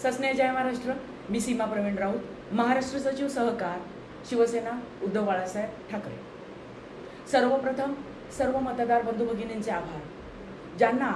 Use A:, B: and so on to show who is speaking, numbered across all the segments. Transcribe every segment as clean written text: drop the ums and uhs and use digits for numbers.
A: सस्नेह जय महाराष्ट्र. मी सीमा प्रवीण राऊत, महाराष्ट्र सचिव सहकार, शिवसेना, उद्धव बाळासाहेब ठाकरे. सर्वप्रथम सर्व मतदार बंधू भगिनींचे आभार, ज्यांना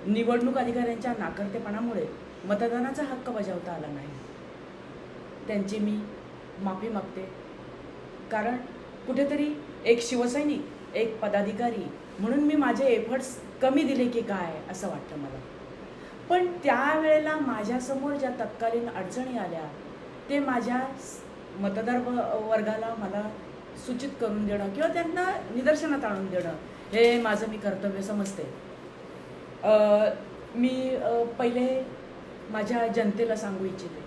A: निवडणूक अधिकाऱ्यांच्या नाकर्तेपणामुळे मतदानाचा हक्क बजावता आला नाही. त्यांची मी माफी मागते, कारण कुठेतरी एक शिवसैनिक, एक पदाधिकारी म्हणून मी माझे एफर्ट्स कमी दिले की काय असं वाटतं मला. पण त्यावेळेला माझ्यासमोर ज्या तत्कालीन अडचणी आल्या ते माझ्या मतदार वर्गाला मला सूचित करून देणं किंवा त्यांना निदर्शनात आणून देणं हे माझं मी कर्तव्य समजते. मी पहिले माझ्या जनतेला सांगू इच्छिते,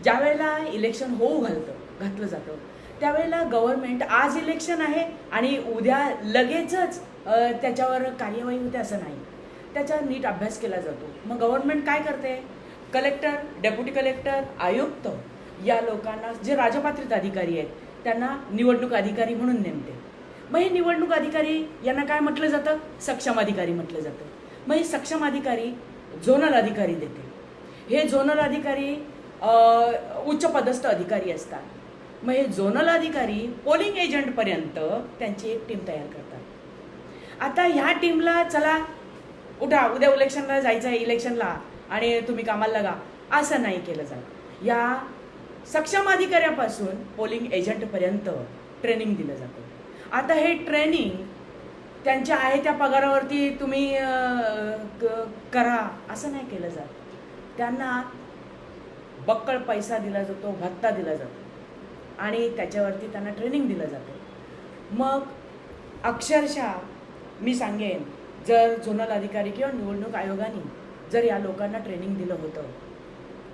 A: ज्या वेळेला इलेक्शन होऊ घातलं जातं त्यावेळेला गव्हर्नमेंट आज इलेक्शन आहे आणि उद्या लगेचच त्याच्यावर कार्यवाही होते असं नाही, त्याचा नीट अभ्यास केला जातो. मग गव्हर्नमेंट काय करते, कलेक्टर, डेप्युटी कलेक्टर, आयुक्त या लोकांना जे राजपात्रित अधिकारी आहेत त्यांना निवडणूक अधिकारी म्हणून नेमते. मग हे निवडणूक अधिकारी यांना काय म्हटलं जातं, सक्षम अधिकारी म्हटलं जातं. मग हे सक्षम अधिकारी झोनल अधिकारी देते. हे झोनल अधिकारी उच्च पदस्थ अधिकारी असतात. मग हे झोनल अधिकारी पोलिंग एजंटपर्यंत त्यांची एक टीम तयार करतात. आता ह्या टीमला चला उठा उद्या इलेक्शनला जायचं आहे, इलेक्शनला आणि तुम्ही कामाला लागा असं नाही केलं जात. या सक्षम अधिकाऱ्यापासून पोलिंग एजंटपर्यंत ट्रेनिंग दिलं जातं. आता हे ट्रेनिंग त्यांच्या आहे त्या पगारावरती तुम्ही करा असं नाही केलं जात. त्यांना बक्कळ पैसा दिला जातो, भत्ता दिला जातो आणि त्याच्यावरती त्यांना ट्रेनिंग दिलं जातं. मग अक्षरशः मी सांगेन, जर झोनल अधिकारी किंवा निवडणूक आयोगाने जर या लोकांना ट्रेनिंग दिलं होतं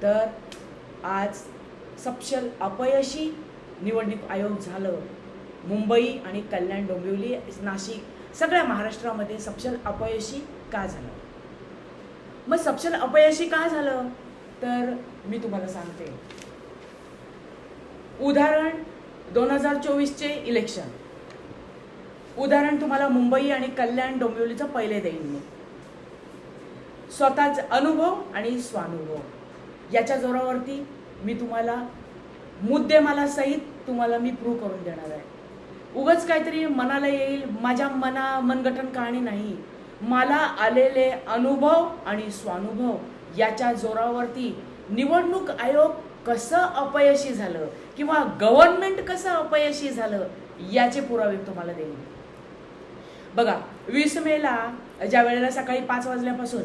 A: तर आज सपशेल अपयशी निवडणूक आयोग झालं. मुंबई आणि कल्याण, डोंबिवली, नाशिक सगळ्या महाराष्ट्रामध्ये सपशेल अपयशी का झालं. मग सपशेल अपयशी का झालं तर मी तुम्हाला सांगते. उदाहरण 2024चे इलेक्शन, उदाहरण तुम्हाला मुंबई आणि कल्याण, डोंबिवलीचं पहिले देईन मी. स्वतःच अनुभव आणि स्वानुभव याच्या जोरावरती मी तुम्हाला मुद्देमाला सहित तुम्हाला मी प्रूव्ह करून देणार आहे. उगाच काहीतरी मनाला येईल, माझ्या मनगठन कहाणी नाही. मला आलेले अनुभव आणि स्वानुभव याच्या जोरावरती निवडणूक आयोग कसं अपयशी झालं किंवा गव्हर्नमेंट कसं अपयशी झालं याचे पुरावे तुम्हाला देईन. बघा, 20 मेला ज्या वेळेला सकाळी 5 वाजल्यापासून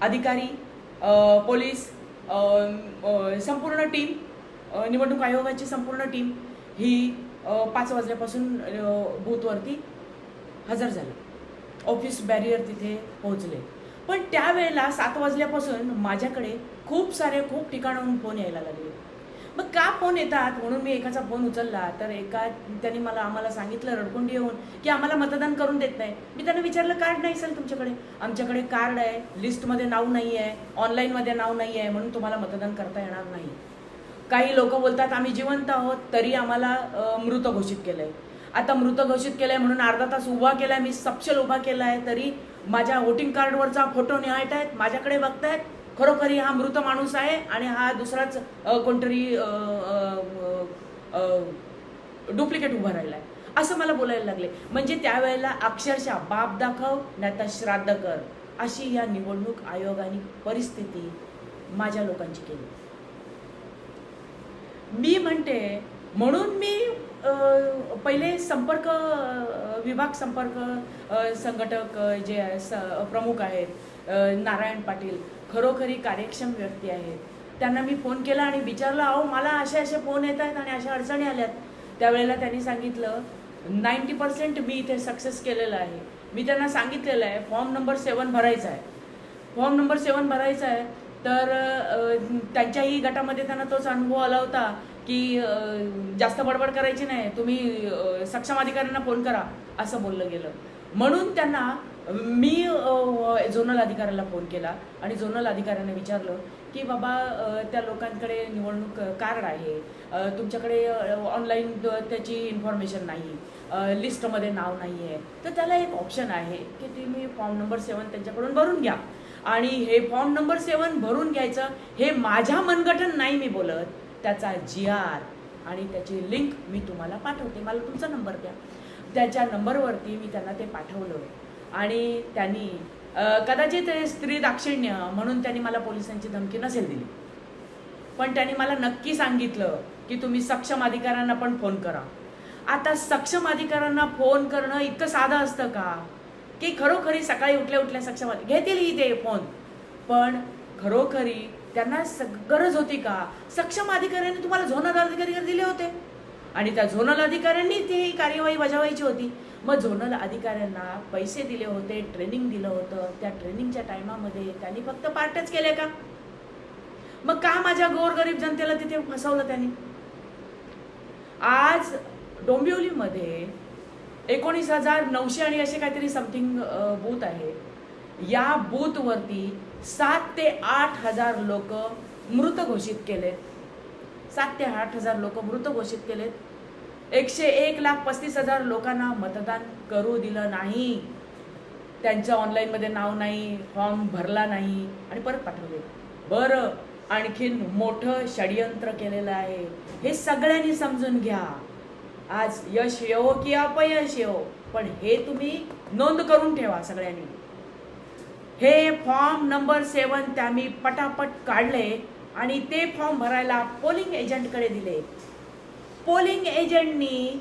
A: अधिकारी, पोलीस, संपूर्ण टीम, निवडणूक आयोगाची संपूर्ण टीम ही 5 वाजल्यापासून बूथवरती हजर झाली. ऑफिस बॅरियर तिथे पोहोचले. पण त्यावेळेला 7 वाजल्यापासून माझ्याकडे खूप ठिकाणाहून फोन यायला लागले. मग का फोन येतात म्हणून मी एकाचा फोन उचलला तर त्यांनी आम्हाला सांगितलं रडकुंडी येऊन की आम्हाला मतदान करून देत नाही. मी त्यांना विचारलं, कार्ड नाही असेल तुमच्याकडे? आमच्याकडे कार्ड आहे, लिस्टमध्ये नाव नाही आहे, ऑनलाईनमध्ये नाव नाही आहे, म्हणून तुम्हाला मतदान करता येणार नाही. काही लोक बोलतात आम्ही जिवंत आहोत तरी आम्हाला मृत घोषित केलं आहे. आता मृत घोषित केलं आहे म्हणून अर्धा तास उभा केला आहे, मी सपशेल उभा केला आहे, तरी माझ्या वोटिंग कार्डवरचा फोटो निहाळत आहेत, माझ्याकडे बघतायत खरोखरी हा मृत माणूस आहे आणि हा दुसराच कोणतरी डुप्लिकेट उभा राहिला आहे असं मला बोलायला लागले. म्हणजे त्यावेळेला अक्षरशः बाप दाखव नाही तर श्राद्ध कर अशी या निवडणूक आयोगाने परिस्थिती माझ्या लोकांची केली. मी म्हणते म्हणून मी पहिले संपर्क विभाग, संपर्क संघटक जे प्रमुख आहेत नारायण पाटील, खरोखरी कार्यक्षम व्यक्ती आहेत, त्यांना मी फोन केला आणि विचारलं, अहो मला असे फोन येत आहेत आणि अशा अडचणी आल्यात. त्यावेळेला त्यांनी सांगितलं 90% मी इथे सक्सेस केलेलं आहे. मी त्यांना सांगितलेलं आहे फॉर्म नंबर 7 भरायचा आहे, फॉर्म नंबर 7 भरायचा आहे. तर त्यांच्याही गटामध्ये त्यांना तोच अनुभव आला होता की जास्त बडबड करायची नाही, तुम्ही सक्षम अधिकाऱ्यांना फोन करा असं बोललं गेलं. म्हणून त्यांना मी झोनल अधिकाऱ्याला फोन केला आणि झोनल अधिकाऱ्याने विचारलं की बाबा त्या लोकांकडे निवडणूक कार्ड आहे, तुमच्याकडे ऑनलाईन त्याची इन्फॉर्मेशन नाही, लिस्टमध्ये नाव नाही आहे, तर त्याला एक ऑप्शन आहे की तुम्ही फॉर्म नंबर 7 त्यांच्याकडून भरून घ्या आणि हे फॉर्म नंबर 7 भरून घ्यायचं, हे माझ्या मनगठन नाही मी बोलत, त्याचा GR आणि त्याची लिंक मी तुम्हाला पाठवते. मला तुमचा नंबर द्या. त्याच्या नंबरवरती मी त्यांना ते पाठवलं आणि त्यांनी कदाचित स्त्री दाक्षिण्य म्हणून त्यांनी मला पोलिसांची धमकी नसेल दिली, पण त्यांनी मला नक्की सांगितलं की तुम्ही सक्षम अधिकाऱ्यांना पण फोन करा. आता सक्षम अधिकाऱ्यांना फोन करणं इतकं साधं असतं का की खरोखरी सकाळी उठल्या सक्षम घेतील इथे फोन, पण खरोखरी त्यांना गरज होती का? सक्षम अधिकाऱ्यांनी तुम्हाला झोनल अधिकारी दिले होते आणि त्या झोनल अधिकाऱ्यांनी ती कार्यवाही बजावायची होती. मग झोनल अधिकाऱ्यांना पैसे दिले होते, ट्रेनिंग दिलं होतं, त्या ट्रेनिंगच्या टायमामध्ये त्यांनी फक्त पार्टच केले का? मग का माझ्या गोरगरीब जनतेला तिथे फसवलं त्यांनी? आज डोंबिवलीमध्ये 19,900 आणि असे काहीतरी समथिंग बूथ आहे. या बूथवरती 7 ते 8 हजार लोक मृत घोषित केलेत. 7 ते 8 हजार लोक मृत घोषित केलेत. 101,35,000 लोकांना मतदान करू दिलं नाही. त्यांचं ऑनलाईनमध्ये नाव नाही, फॉर्म भरला नाही आणि परत पाठवले. बरं, आणखीन मोठं षडयंत्र केलेलं आहे, हे सगळ्यांनी समजून घ्या. आज यश येवो की अपयश येवो, पण हे तुम्ही नोंद करून ठेवा सगळ्यांनी. हे फॉर्म नंबर 7 त्यांनी पटापट काढले आणि ते फॉर्म भरायला पोलिंग एजंटकडे दिले. पोलिंग एजंटनी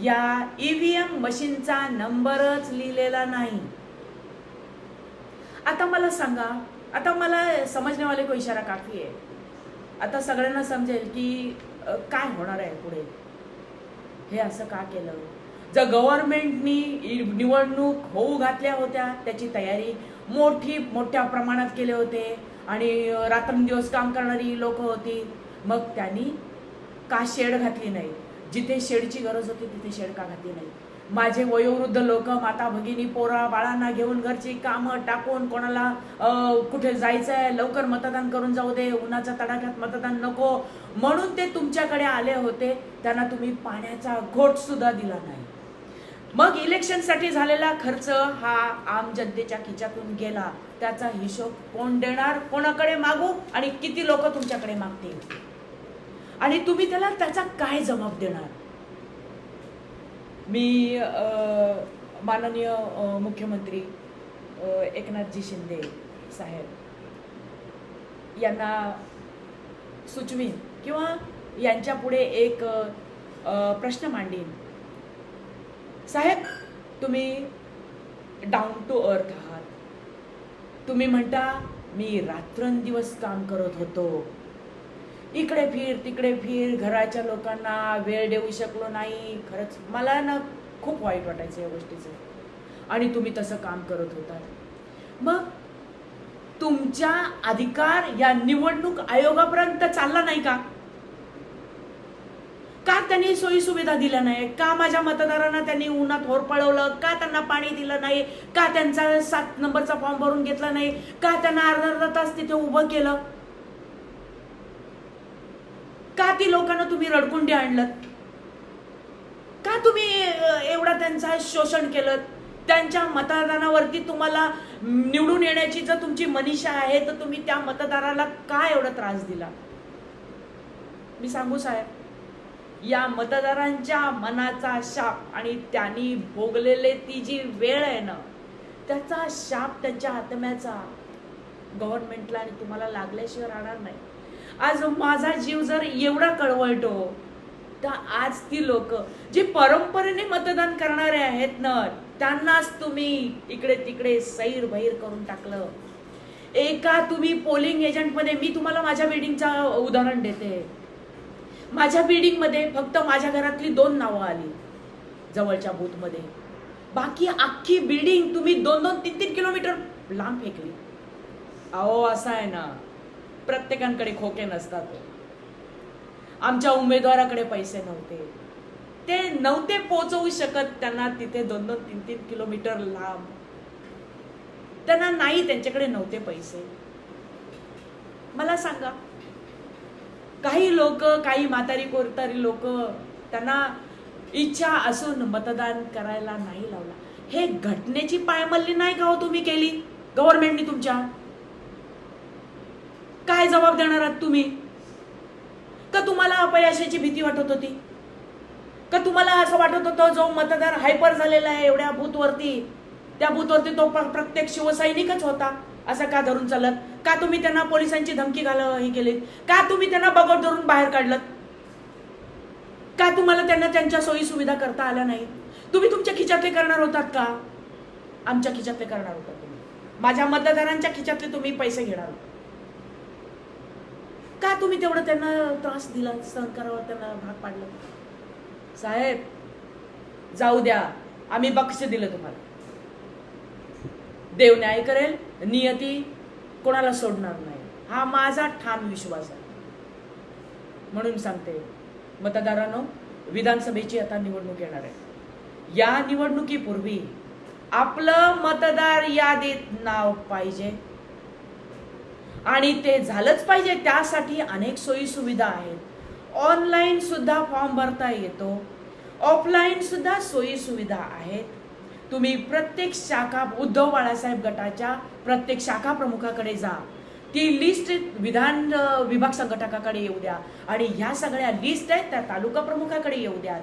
A: या EVM मशीनचा नंबरच लिहिलेला नाही. आता मला सांगा, आता मला समजने वाले को इशारा काफी आहे. आता सगळ्यांना समजेल की काय होणार आहे पुढे. हे असं का केलं? जर गव्हर्नमेंटनी निवडणूक होऊ घातल्या होत्या, त्याची तयारी मोठ्या प्रमाणात केले होते आणि रात्रंदिवस काम करणारी लोक होती, मग त्यांनी का शेड घातली नाही? जिथे शेडची गरज होती तिथे शेड का घातली नाही? माझे वयोवृद्ध लोक, माता भगिनी, पोरा बाळांना घेऊन घरची कामं टाकून, कोणाला कुठे जायचं आहे, लवकर मतदान करून जाऊ दे, उन्हाच्या तडाख्यात मतदान नको म्हणून ते तुमच्याकडे आले होते. त्यांना तुम्ही पाण्याचा घोट सुद्धा दिला नाही. मग इलेक्शनसाठी झालेला खर्च हा आम जनतेच्या खिच्यातून गेला. त्याचा हिशोब कोण देणार? कोणाकडे मागू आणि किती लोक तुमच्याकडे मागतील आणि तुम्ही त्याचा काय जबाब देणार? मी माननीय मुख्यमंत्री एकनाथजी शिंदे साहेब यांना सुचवीन किंवा यांच्या पुढे एक प्रश्न मांडीन. साहेब, तुम्ही डाऊन टू अर्थ आहात. तुम्ही म्हणता मी रात्रंदिवस काम करत होतो, इकडे फिर तिकडे फिर, घराच्या लोकांना वेळ देऊ शकलो नाही. खरंच मला ना खूप वाईट वाटायचं या गोष्टीचं. आणि तुम्ही तसं काम करत होता. मग तुमचा अधिकार या निवडणूक आयोगापर्यंत चालला नाही का? का त्यांनी सोयी सुविधा दिल्या नाही? का माझ्या मतदारांना त्यांनी उन्हात होरपळवलं? का त्यांना पाणी दिलं नाही? का त्यांचा 7 नंबरचा फॉर्म भरून घेतला नाही? का त्यांना अर्धा तास तिथे उभं केलं? का ती लोकांना तुम्ही रडकुंडी आणलं? का तुम्ही एवढा त्यांचा शोषण केलं? त्यांच्या मतदानावरती तुम्हाला निवडून येण्याची जर तुमची मनीषा आहे तर तुम्ही त्या मतदाराला का एवढा त्रास दिला? मी सांगू साहेब, या मतदारांच्या मनाचा शाप आणि त्यांनी भोगलेले ती जी वेळ आहे ना, त्याचा शाप त्यांच्या आत्म्याचा गव्हर्नमेंटला आणि तुम्हाला लागल्याशिवाय राहणार नाही. आज माझा जीव जर एवढा कळवळतो तर आज ती लोक जी परंपरेने मतदान करणारे आहेत ना, त्यांनाच तुम्ही इकडे तिकडे सैर बहीर करून टाकलं. एका तुम्ही पोलिंग एजंटमध्ये, मी तुम्हाला माझ्या बिल्डिंगचा उदाहरण देते. माझ्या बिल्डिंगमध्ये फक्त माझ्या घरातली 2 नावं आली जवळच्या बूथमध्ये. बाकी अख्खी बिल्डिंग तुम्ही 2-2, 3-3 किलोमीटर लांब फेकली. अहो, असं आहे ना, प्रत्येकांकडे खोके नसतात. आमच्या उमेदवाराकडे पैसे नव्हते, ते नव्हते पोहोचवू शकत त्यांना तिथे 2-2, 3-3 किलोमीटर लांब. त्यांना नाही, त्यांच्याकडे नव्हते पैसे. मला सांगा, काही लोक, काही म्हातारी कोरतारी लोक, त्यांना इच्छा असून मतदान करायला नाही लावला. हे घटनेची पायमल्ली नाही का हो तुम्ही केली गव्हर्नमेंटनी तुमच्या? काय जबाब देणार आहात तुम्ही? का तुम्हाला अपयशाची भीती वाटत होती? का तुम्हाला असं वाटत होतं जो मतदार हायपर झालेला आहे एवढ्या बूथवरती, त्या बूथवरती तो प्रत्येक शिवसैनिकच होता असं का धरून चालत? का तुम्ही त्यांना पोलिसांची धमकी हे केलीत? का तुम्ही त्यांना बगड धरून बाहेर काढलं? का तुम्हाला त्यांना त्यांच्या सोयी सुविधा करता आल्या नाहीत? तुम्ही तुमच्या खिशातले करणार होतात का? आमच्या खिशातले करणार होतात तुम्ही. माझ्या मतदारांच्या खिशातले तुम्ही पैसे घेणार होता. का तुम्ही तेवढं त्यांना त्रास दिला, सहन करावं, त्यांना भाग पाडलं? साहेब जाऊ द्या, आम्ही बक्षीस दिलं तुम्हाला. देव न्याय करेल, नियती कोणाला सोडणार नाही, हा माझा ठाम विश्वास आहे. म्हणून सांगते मतदारांनो, विधानसभेची आता निवडणूक येणार आहे. या निवडणुकीपूर्वी आपलं मतदार यादीत नाव पाहिजे आणि ते झालंच पाहिजे. त्यासाठी अनेक सोयी सुविधा आहेत. ऑनलाईन सुद्धा फॉर्म भरता येतो, ऑफलाईन सुद्धा सोयी सुविधा आहेत. तुम्ही प्रत्येक शाखा, उद्धव बाळासाहेब गटाच्या प्रत्येक शाखा प्रमुखाकडे जा, ती लिस्ट विधान विभाग संघटकाकडे येऊ द्या आणि ह्या सगळ्या लिस्ट आहेत त्या तालुका प्रमुखाकडे येऊ द्या.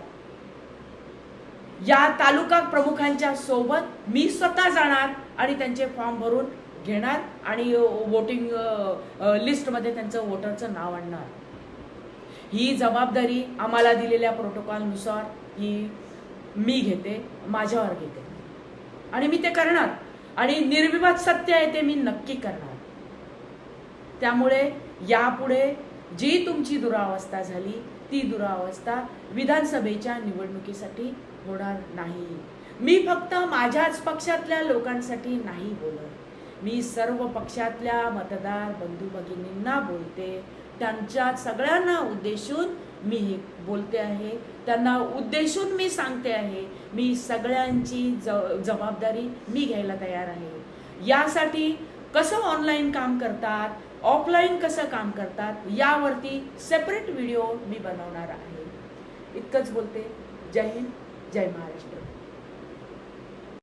A: या तालुका प्रमुखांच्या सोबत मी स्वतः जाणार आणि त्यांचे फॉर्म भरून घेणार आणि वोटिंग लिस्टमध्ये त्यांचं वोटरचं नाव आणणार. ही जबाबदारी आम्हाला दिलेल्या प्रोटोकॉलनुसार ही मी घेते, माझ्यावर घेते आणि मी ते करणार आणि निर्विवाद सत्य आहे ते मी नक्की करणार. त्यामुळे यापुढे जी तुमची दुरावस्था झाली ती दुरावस्था विधानसभेच्या निवडणुकीसाठी होणार नाही. मी फक्त माझ्याच पक्षातल्या लोकांसाठी नाही बोलत, मी सर्व पक्षातल्या मतदार बंधू भगिनींना बोलते. त्यांच्या सगळ्यांना उद्देशून मी हे बोलते आहे, त्यांना उद्देशून मी सांगते आहे. मी सगळ्यांची जबाबदारी मी घ्यायला तयार आहे. यासाठी कसं ऑनलाईन काम करतात, ऑफलाईन कसं काम करतात, यावरती सेपरेट व्हिडिओ मी बनवणार आहे. इतकंच बोलते. जय हिंद, जय महाराष्ट्र.